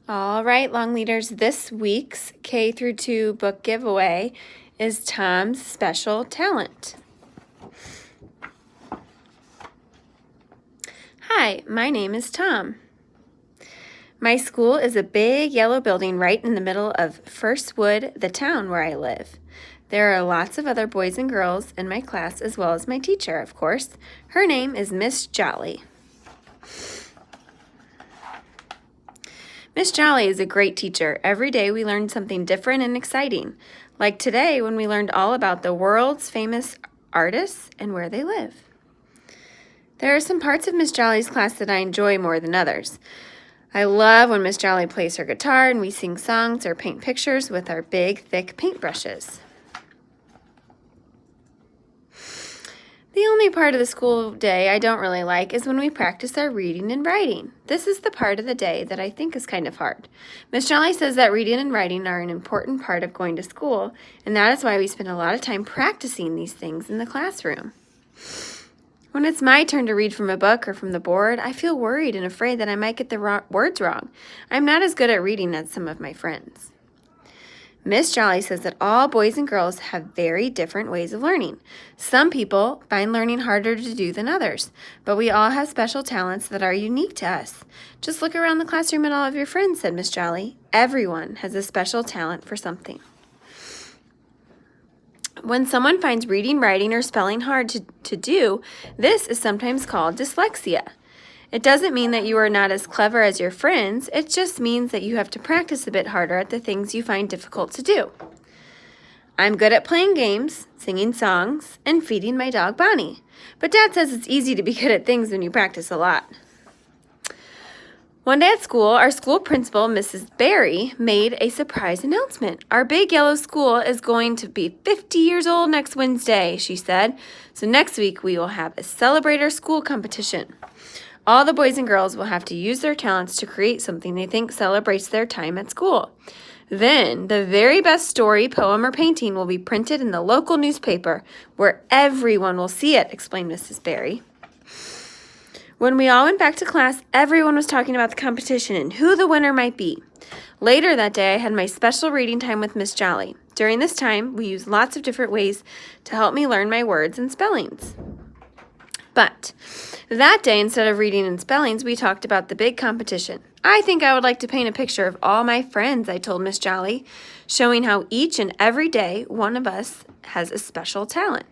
All right, long leaders, this week's K through 2 book giveaway is Tom's Special Talent. Hi, my name is Tom. My school is a big yellow building right in the middle of Firstwood, the town where I live. There are lots of other boys and girls in my class as well as my teacher, of course. Her name is Miss Jolly. Miss Jolly is a great teacher. Every day we learn something different and exciting, like today when we learned all about the world's famous artists and where they live. There are some parts of Miss Jolly's class that I enjoy more than others. I love when Miss Jolly plays her guitar and we sing songs or paint pictures with our big, thick paintbrushes. The only part of the school day I don't really like is when we practice our reading and writing. This is the part of the day that I think is kind of hard. Miss Jolly says that reading and writing are an important part of going to school, and that is why we spend a lot of time practicing these things in the classroom. When it's my turn to read from a book or from the board, I feel worried and afraid that I might get the words wrong. I'm not as good at reading as some of my friends. Miss Jolly says that all boys and girls have very different ways of learning. Some people find learning harder to do than others, but we all have special talents that are unique to us. Just look around the classroom at all of your friends, said Miss Jolly. Everyone has a special talent for something. When someone finds reading, writing, or spelling hard to do, this is sometimes called dyslexia. It doesn't mean that you are not as clever as your friends. It just means that you have to practice a bit harder at the things you find difficult to do. I'm good at playing games, singing songs, and feeding my dog Bonnie. But Dad says it's easy to be good at things when you practice a lot. One day at school, our school principal, Mrs. Barry, made a surprise announcement. Our big yellow school is going to be 50 years old next Wednesday, she said. So next week we will have a Celebrate Our School competition. All the boys and girls will have to use their talents to create something they think celebrates their time at school. Then, the very best story, poem, or painting will be printed in the local newspaper where everyone will see it, explained Mrs. Barry. When we all went back to class, everyone was talking about the competition and who the winner might be. Later that day, I had my special reading time with Miss Jolly. During this time, we used lots of different ways to help me learn my words and spellings. But that day, instead of reading and spellings, we talked about the big competition. I think I would like to paint a picture of all my friends, I told Miss Jolly, showing how each and every day one of us has a special talent.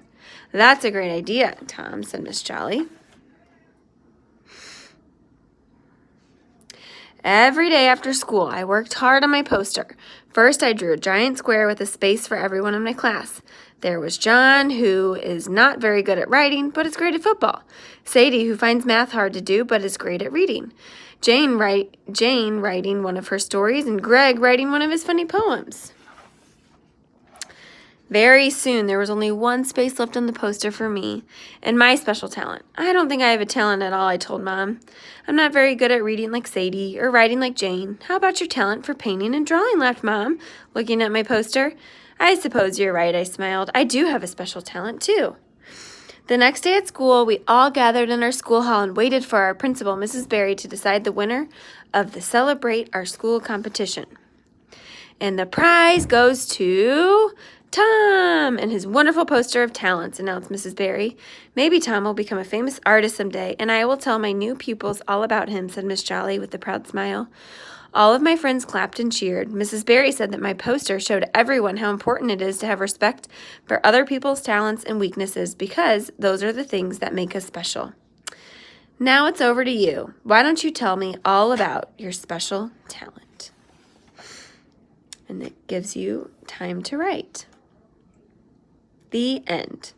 That's a great idea, Tom, said Miss Jolly. Every day after school, I worked hard on my poster. First, I drew a giant square with a space for everyone in my class. There was John, who is not very good at writing, but is great at football. Sadie, who finds math hard to do, but is great at reading. Jane writing one of her stories, and Greg writing one of his funny poems. Very soon, there was only one space left on the poster for me and my special talent. I don't think I have a talent at all, I told Mom. I'm not very good at reading like Sadie or writing like Jane. How about your talent for painting and drawing, laughed Mom, looking at my poster. I suppose you're right, I smiled. I do have a special talent, too. The next day at school, we all gathered in our school hall and waited for our principal, Mrs. Barry, to decide the winner of the Celebrate Our School competition. And the prize goes to Tom and his wonderful poster of talents, announced Mrs. Barry. Maybe Tom will become a famous artist someday, and I will tell my new pupils all about him, said Miss Jolly with a proud smile. All of my friends clapped and cheered. Mrs. Barry said that my poster showed everyone how important it is to have respect for other people's talents and weaknesses because those are the things that make us special. Now it's over to you. Why don't you tell me all about your special talent? And it gives you time to write. The end.